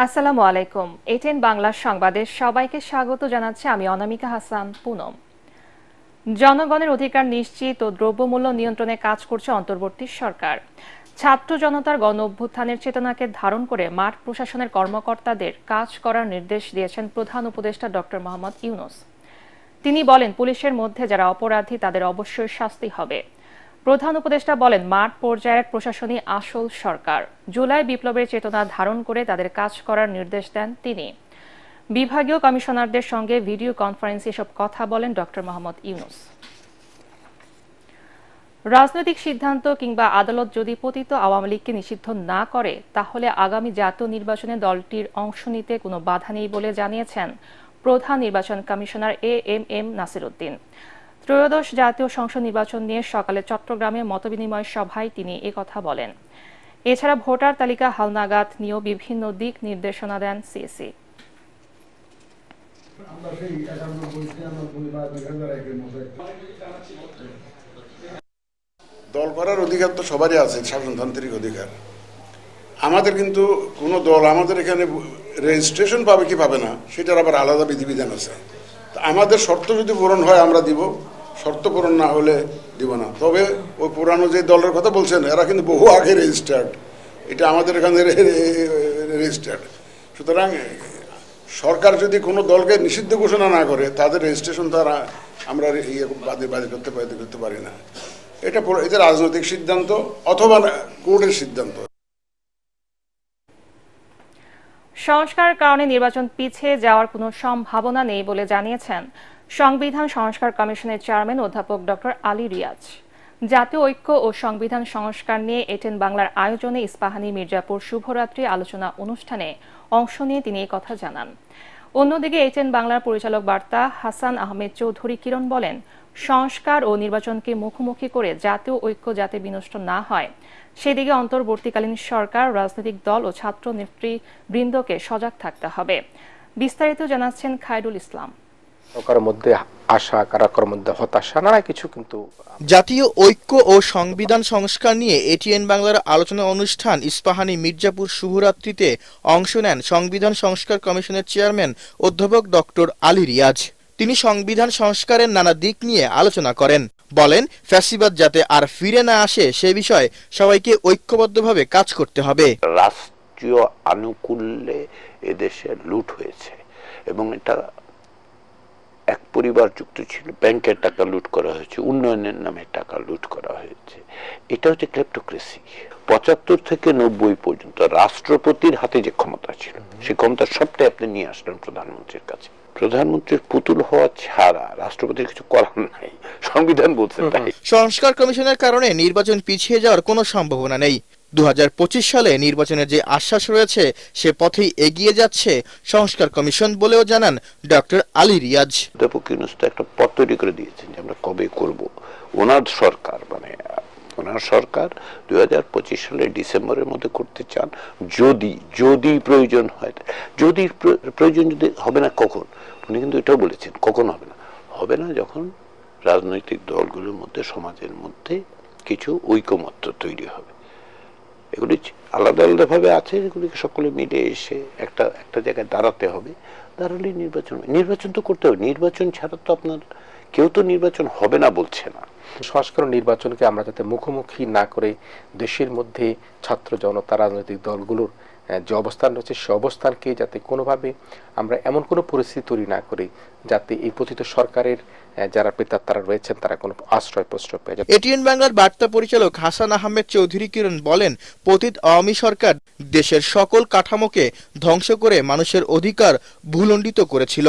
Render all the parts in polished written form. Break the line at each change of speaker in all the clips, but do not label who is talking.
আসসালামু আলাইকুম। এটিএন বাংলা সংবাদে সবাইকে স্বাগত জানাচ্ছি আমি অনামিকা হাসান পুনম। জনগণের অধিকার নিশ্চিত ও দ্রব্যমূল্য নিয়ন্ত্রণে কাজ করছে অন্তর্বর্তী সরকার। ছাত্র জনতার গণ অভ্যুত্থানের চেতনাকে ধারণ করে মাঠ প্রশাসনের কর্মকর্তাদের কাজ করার নির্দেশ দিয়েছেন প্রধান উপদেষ্টা ডক্টর মোহাম্মদ ইউনূস। তিনি বলেন, পুলিশের মধ্যে যারা অপরাধী তাদের অবশ্যই শাস্তি হবে। প্রধান উপদেষ্টা বলেন, মাঠ পর্যায়ের প্রশাসনই আসল সরকার। জুলাই বিপ্লবের চেতনা ধারণ করে তাদের কাজ করার নির্দেশ দেন তিনি। বিভাগীয় কমিশনারদের সঙ্গে ভিডিও কনফারেন্সে এসব কথা বলেন ডক্টর মোহাম্মদ ইউনূস। রাজনৈতিক সিদ্ধান্ত কিংবা আদালত যদি পতিত আওয়ামী লীগকে নিষিদ্ধ না করে, তাহলে আগামী জাতীয় নির্বাচনে দলটির অংশ নিতে কোনো বাধা নেই বলে জানিয়েছেন প্রধান নির্বাচন কমিশনার এএমএম নাসির উদ্দিন। ত্রয়োদশ জাতীয় সংসদ নির্বাচন নিয়ে সকালে চট্টগ্রামে মতবিনিময় সভায় তিনি একথা বলেন। এছাড়া ভোটার তালিকা হালনাগাদ নিয়েও বিভিন্ন দিক নির্দেশনা দেন সিএসি।
দল করার অধিকার তো সবারই আছে, শাসনতান্ত্রিক অধিকার। আমাদের কিন্তু কোনো দল আমাদের এখানে রেজিস্ট্রেশন পাবে কি পাবে না সেটার আবার আলাদা বিধিবিধান আছে। আমাদের শর্ত যদি পূরণ হয় আমরা দিব, শর্ত পূরণ না হলে দিব না। তবে ওই পুরানো যে দলের কথা বলছেন এরা কিন্তু বহু আগে রেজিস্টার্ড, এটা আমাদের এখানে রেজিস্টার্ড। সুতরাং সরকার যদি কোনো দলকে নিষিদ্ধ ঘোষণা না করে তাদের রেজিস্ট্রেশন তারা আমরা বাদে করতে পারি না। এটা রাজনৈতিক সিদ্ধান্ত অথবা কোর্টের সিদ্ধান্ত।
সংস্কারের কারণে নির্বাচন পিছিয়ে যাওয়ার কোনো সম্ভাবনা নেই বলে জানিয়েছেন সংবিধান সংস্কার কমিশনের চেয়ারম্যান অধ্যাপক ডক্টর আলী রিয়াজ। জাতীয় ঐক্য ও সংবিধান সংস্কার নিয়ে এটিএন বাংলার আয়োজনে ইস্পাহানী মির্জাপুর শুভরাত্রি আলোচনা অনুষ্ঠানে অংশ নিয়ে তিনি এই কথা জানান। অন্যদিকে এটিএন বাংলার পরিচালক বার্তা হাসান আহমেদ চৌধুরী কিরণ বলেন, সংস্কার ও নির্বাচনকে মুখোমুখি করে জাতীয় ঐক্য যাতে বিনষ্ট না হয় সেদিকে অন্তর্বর্তীকালীন সরকার, রাজনৈতিক দল ও ছাত্র নেতৃবৃন্দকে সজাগ থাকতে হবে। বিস্তারিত জানাচ্ছেন খায়রুল ইসলাম।
কারোর মধ্যে আশা, কারোর মধ্যে হতাশা, নানা কিছু। কিন্তু
জাতীয় ঐক্য ও সংবিধান সংস্কার নিয়ে এটিএন বাংলার আলোচনা অনুষ্ঠান ইস্পাহানী মির্জাপুর শুভরাত্রিতে অংশ নেন সংবিধান সংস্কার কমিশনের চেয়ারম্যান অধ্যাপক ডক্টর আলী রিয়াজ। তিনি সংবিধান সংস্কারের নানা দিক নিয়ে আলোচনা করেন। বলেন, ফ্যাসিবাদ যাতে আর ফিরে না আসে সে বিষয়ে সবাইকে ঐক্যবদ্ধভাবে কাজ করতে হবে।
রাষ্ট্রীয় আনুকূল্যে এদেশে লুট হয়েছে এবং এটা এক পরিবার যুক্ত ছিল। ব্যাংকের টাকা লুট করা হয়েছে, উন্নয়নের নামে টাকা লুট করা হয়েছে। এটা হচ্ছে ক্লেপ্টোক্রেসি। ৭৫ থেকে ৯০ পর্যন্ত রাষ্ট্রপতির হাতে যে ক্ষমতা ছিল সেই ক্ষমতা সবটাই আপনি নিয়ে আসলেন প্রধানমন্ত্রীর কাছে। প্রধানমন্ত্রীর পুতুল হওয়া ছাড়া রাষ্ট্রপতির কিছু করার নাই, সংবিধান বলছে তাই।
সংস্কার কমিশনের কারণে নির্বাচন পিছিয়ে যাওয়ার কোনো সম্ভাবনা নেই। ২০২৫ সালে নির্বাচনের যে আশ্বাস রয়েছে সে পথেই এগিয়ে যাচ্ছে সংস্কার কমিশন বলেও জানান ডক্টর আলী রিয়াজ।
অধ্যাপক ইউনূস তো একটা পথ তৈরি করে দিয়েছেন যে আমরা কবে করব। ওনার সরকার ওনার সরকার ২০২৫ সালের ডিসেম্বরের মধ্যে করতে চান। যদি প্রয়োজন হয়, যদি প্রয়োজন যদি হবে না কখন, উনি কিন্তু এটাও বলেছেন কখন হবে না যখন রাজনৈতিক দলগুলোর মধ্যে, সমাজের মধ্যে কিছু ঐকমত্য তৈরি হবে। এগুলি আলাদা আলাদা ভাবে আছে, এগুলিকে সকলে মিলে এসে একটা জায়গায় দাঁড়াতে হবে। দাঁড়ালে নির্বাচন তো করতে হবে। নির্বাচন ছাড়া তো আপনার কেউ তো নির্বাচন হবে না বলছে না।
সংস্কার নির্বাচনকে আমরা যাতে মুখোমুখি না করে দেশের মধ্যে ছাত্র জনতা, রাজনৈতিক দলগুলোর যে অবস্থান রয়েছে সে অবস্থানকে যাতে কোনোভাবে আমরা এমন কোনো পরিস্থিতি তৈরি না করি যাতে এই পতিত সরকারের যারা প্রেতাত্মারা রয়েছেন তারা কোনো আশ্রয় প্রশ্রয় পেয়ে যায়।
এটিএন বাংলার বার্তা পরিচালক হাসান আহমেদ চৌধুরী কিরণ বলেন, পতিত আওয়ামী সরকার দেশের সকল কাঠামোকে ধ্বংস করে মানুষের অধিকার ভূলণ্ডিত করেছিল।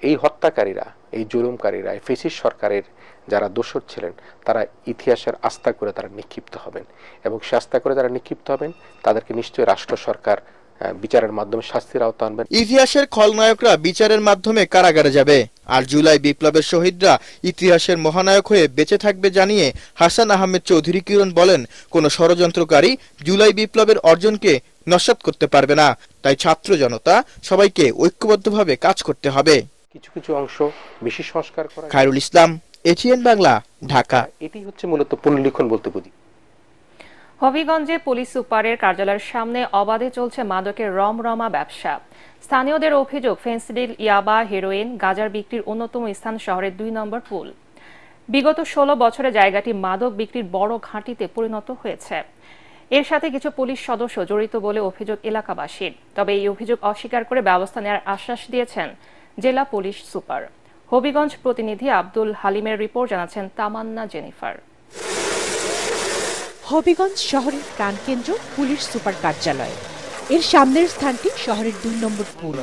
এই হত্যাকারীরা, এই জুলুমকারীরা, এই ফ্যাসিস্ট সরকারের যারা দোষর ছিলেন তারা ইতিহাসের আস্থা করে তারা নিক্ষিপ্ত হবেন এবং সে আস্থা করে যারা নিক্ষিপ্ত হবেন তাদেরকে নিশ্চয়ই রাষ্ট্র সরকার বিচারের মাধ্যমে শাস্তির আওতা আনবেন।
ইতিহাসের খলনায়করা বিচারের মাধ্যমে কারাগারে যাবে, আর জুলাই বিপ্লবের শহীদরা ইতিহাসের মহানায়ক হয়ে বেঁচে থাকবে জানিয়ে হাসান আহমেদ চৌধুরী কিরণ বলেন, কোন ষড়যন্ত্রকারী জুলাই বিপ্লবের অর্জনকে নস্যাৎ করতে পারবে না। তাই ছাত্র জনতা সবাইকে ঐক্যবদ্ধভাবে কাজ করতে হবে।
কিছু কিছু অংশ বেশি সংস্কার করা।
খায়রুল ইসলাম, এটিএন বাংলা, ঢাকা।
এটি হচ্ছে মূলত পুনর্লিখন বলতে বুঝি।
হবিগঞ্জে পুলিশ সুপারের কার্যালয়ের সামনে অবাধে চলছে মাদকের রমরমা ব্যবসা। স্থানীয়দের অভিযোগ, ফেন্সিডিল, ইয়াবা, হেরোইন, গাঁজার বিক্রির অন্যতম স্থান শহরের 2 নম্বর পুল। বিগত 16 বছরে জায়গাটি মাদক বিক্রির বড় ঘাঁটিতে পরিণত হয়েছে। এর সাথে কিছু পুলিশ সদস্য জড়িত বলে অভিযোগ এলাকাবাসীর। তবে এই অভিযোগ অস্বীকার করে ব্যবস্থা নেওয়ার আশ্বাস দিয়েছেন জেলা পুলিশ সুপার। হবিগঞ্জ প্রতিনিধি আব্দুল হালিমের রিপোর্ট, জানাচ্ছেন তামান্না জেনিফার।
হবিগঞ্জ শহরের প্রাণকেন্দ্র পুলিশ সুপার কার্যালয়। এর সামনের স্থানটি শহরের 2 নম্বর পুল।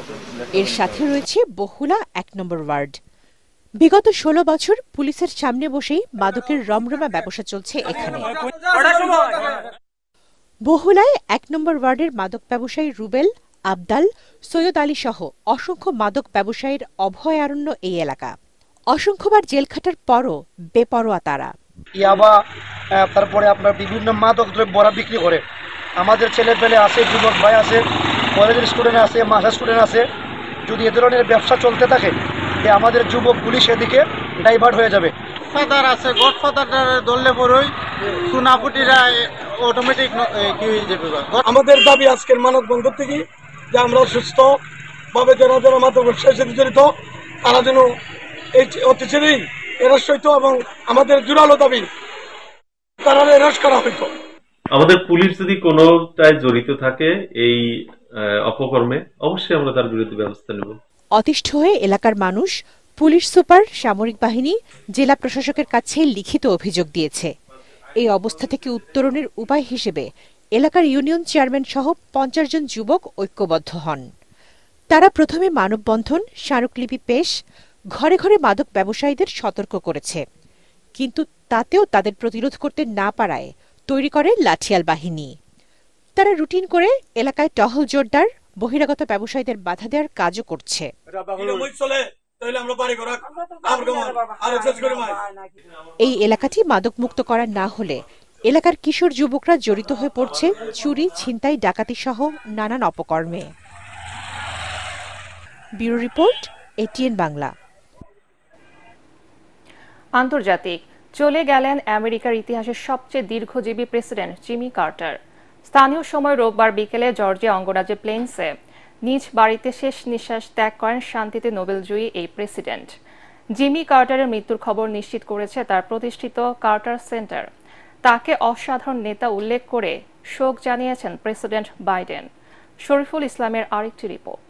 এর সাথে রয়েছে বহুলা 1 নম্বর ওয়ার্ড। বিগত 16 বছর পুলিশের সামনে বসেই মাদকের রমরমা ব্যবসা চলছে এখানে। বহুলায় 1 নম্বর ওয়ার্ডের মাদক ব্যবসায়ী রুবেল, আবদাল, সৈয়দ আলী সহ অসংখ্য মাদক ব্যবসায়ীর অভয়ারণ্য এই এলাকা। অসংখ্যবার জেল খাটার পরও বেপরোয়া তারা।
ইয়াবা, তারপরে আপনার বিভিন্ন মাদক দ্রব্য ওরা বিক্রি করে। আমাদের ছেলে পেলে আছে, যুবক ভাই আছে, কলেজের স্টুডেন্ট আছে, মাস্টার স্টুডেন্ট আছে। যদি এ ধরনের ব্যবসা চলতে থাকে যে আমাদের যুবকগুলি সেদিকে ডাইভার্ট হয়ে যাবে।
ফাদার আছে, গড ফাদার ধরলে পরই সুনাপুটিরা অটোমেটিক কি হয়ে যাবে।
আমাদের দাবি আজকের মানববন্ধন থেকে যে আমরা সুস্থভাবে যারা যারা মাদক ব্যবসার সাথে জড়িত তারা যেন এই অতি শীঘ্রই এরাস হইতো, এবং আমাদের জোরালো দাবি তারা এরাস করা হইতো।
আমাদের পুলিশ যদি কোনোটায় জড়িত থাকে এই অপকর্মে, অবশ্যই আমরা তার বিরুদ্ধে ব্যবস্থা নেব।
অতিষ্ঠ হয়ে এলাকার মানুষ পুলিশ সুপার, সামরিক বাহিনী, জেলা প্রশাসকের কাছে লিখিত অভিযোগ দিয়েছে। এই অবস্থা থেকে উত্তরণের উপায় হিসেবে এলাকার ইউনিয়ন চেয়ারম্যান সহ 50 জন যুবক ঐক্যবদ্ধ হন। তারা প্রথমে মানববন্ধন, স্মারকলিপি পেশ, ঘরে ঘরে মাদক ব্যবসায়ীদের সতর্ক করেছে। কিন্তু তাতেও তাদের প্রতিরোধ করতে না পারায় তৈরি করে লাঠিয়াল বাহিনী। তারা রুটিন করে এলাকায় টহল জোরদার, বহিরাগত ব্যবসায়ীদের বাধা দেওয়ার কাজও করছে। এই এলাকাটি মাদক মুক্ত করা না হলে এলাকার কিশোর যুবকরা জড়িত হয়ে পড়ছে চুরি, ছিনতাই, ডাকাতি সহ নানান অপকর্মে। Bureau report, ATN Bangla.
আন্তর্জাতিক, চলে গেলেন আমেরিকার ইতিহাসের সবচেয়ে দীর্ঘজীবী প্রেসিডেন্ট জিমি কার্টার। স্থানীয় সময় রোববার বিকেলে জর্জিয়া অঙ্গরাজ্যের প্লেন্সে নিজ বাড়িতে শেষ নিঃশ্বাস ত্যাগ করেন শান্তিতে নোবেলজয়ী এই প্রেসিডেন্ট। জিমি কার্টারের মৃত্যুর খবর নিশ্চিত করেছে তার প্রতিষ্ঠিত কার্টার সেন্টার। তাকে অসাধারণ নেতা উল্লেখ করে শোক জানিয়েছেন প্রেসিডেন্ট বাইডেন। শরীফুল ইসলামের আরেকটি report.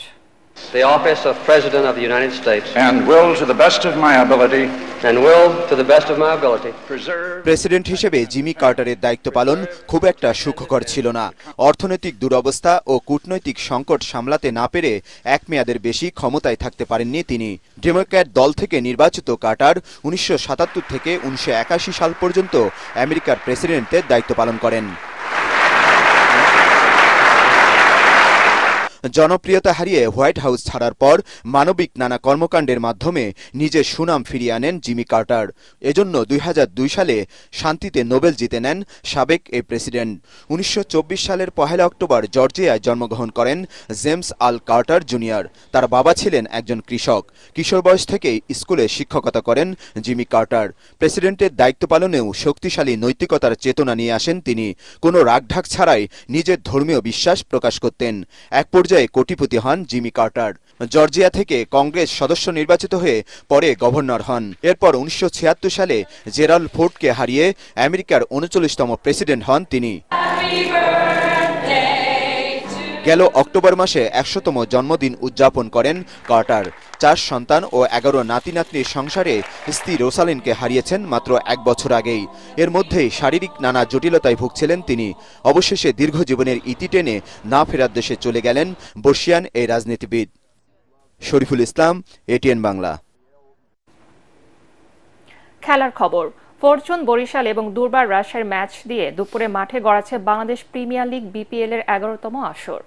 The office of President of the United States
and will to the best of my ability
president হিসেবে জিমি কার্টারের দায়িত্ব পালন খুব একটা সুখকর ছিল না। অর্থনৈতিক দুরবস্থা ও কূটনৈতিক সংকট সামলাতে না পেরে এক মেয়াদের বেশি ক্ষমতায় থাকতে পারেননি তিনি। ডেমোক্র্যাট দল থেকে নির্বাচিত কার্টার 1977 থেকে 1981 সাল পর্যন্ত আমেরিকার প্রেসিডেন্টের দায়িত্ব পালন করেন। জনপ্রিয়তা হারিয়ে হোয়াইট হাউস ছাড়ার পর মানবিক নানা কর্মকাণ্ডের মাধ্যমে নিজের সুনাম ফিরিয়ে আনেন জিমি কার্টার। এজন্য 2002 সালে শান্তিতে নোবেল জিতে নেন সাবেক এই প্রেসিডেন্ট। 1924 সালের 1 অক্টোবর জর্জিয়ায় জন্মগ্রহণ করেন জেমস আল কার্টার জুনিয়র। তার বাবা ছিলেন একজন কৃষক। কিশোর বয়স থেকেই স্কুলে শিক্ষকতা করেন জিমি কার্টার। প্রেসিডেন্টের দায়িত্ব পালনেও শক্তিশালী নৈতিকতার চেতনা নিয়ে আসেন তিনি। কোনো রাগঢাক ছাড়াই নিজের ধর্মীয় বিশ্বাস প্রকাশ করতেন। এক পর্যায়ে কোটিপতি হন জিমি কার্টার। জর্জিয়া থেকে কংগ্রেস সদস্য নির্বাচিত হয়ে পরে গভর্নর হন। এরপর 1976 সালে জেরাল্ড ফোর্ডকে হারিয়ে আমেরিকার 39তম প্রেসিডেন্ট হন তিনি। গেল অক্টোবর মাসে 100তম জন্মদিন উদযাপন করেন কার্টার। 4 সন্তান ও 11 নাতি নাতনির সংসারে স্ত্রী রোসালিনকে হারিয়েছেন মাত্র 1 বছর আগেই। এর মধ্যেই শারীরিক নানা জটিলতায় ভুগছিলেন তিনি। অবশেষে দীর্ঘ জীবনের ইতি টেনে না ফেরার দেশে চলে গেলেন বর্ষিয়ান এই রাজনীতিবিদ। শরীফুল ইসলাম, এটিএন বাংলা।
খেলার খবর। ফরচুন বরিশাল এবং দুর্বার রাজশাহীর ম্যাচ দিয়ে দুপুরে মাঠে গড়াচ্ছে বাংলাদেশ প্রিমিয়ার লিগ বিপিএল এর 11তম আসর।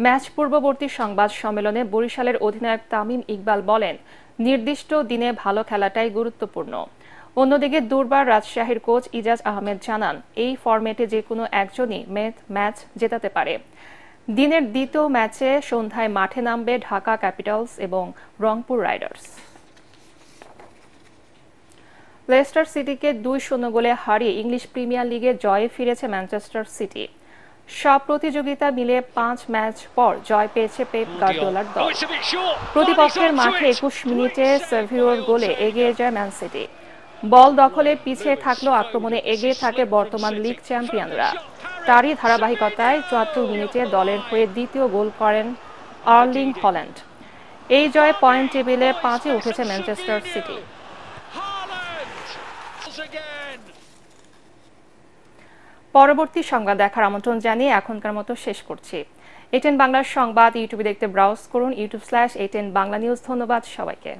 ম্যাচ পূর্ববর্তী সংবাদ সম্মেলনে বরিশালের অধিনায়ক তামিম ইকবাল বলেন, নির্দিষ্ট দিনে ভালো খেলাটাই গুরুত্বপূর্ণ। অন্যদিকে দুর্বার রাজশাহীর কোচ ইজাজ আহমেদ জানান, এই ফরম্যাটে যে কোনো একজনই ম্যাচ জেতাতে পারে। দিনের দ্বিতীয় ম্যাচে সন্ধ্যায় মাঠে নামবে ঢাকা ক্যাপিটালস এবং রংপুর রাইডার্স। লেস্টার সিটিকে 2-0 গোলে হারিয়ে ইংলিশ প্রিমিয়ার লিগে জয়ে ফিরেছে ম্যানচেস্টার সিটি। সব প্রতিযোগিতা মিলে 5 ম্যাচ পর জয় পেয়েছে পেপ গার্দিওলার দল। প্রতিপক্ষের মাঠে 21 মিনিটে সেভিওর গোলে এগিয়ে যায় ম্যান সিটি। বল দখলে পিছিয়ে থাকলেও আক্রমণে এগিয়ে থাকে বর্তমান লিগ চ্যাম্পিয়নরা। তারই ধারাবাহিকতায় 74 মিনিটে দলের হয়ে দ্বিতীয় গোল করেন আর্লিং হল্যান্ড। এই জয়ে পয়েন্ট টেবিলে 5-এ উঠেছে ম্যানচেস্টার সিটি। পরবর্তী সংবাদ দেখার আমন্ত্রণ জানিয়ে এখনকার মতো শেষ করছি। ATN বাংলার সংবাদ ইউটিউবে দেখতে ব্রাউজ করুন youtube/ATN বাংলা নিউজ। ধন্যবাদ সবাইকে।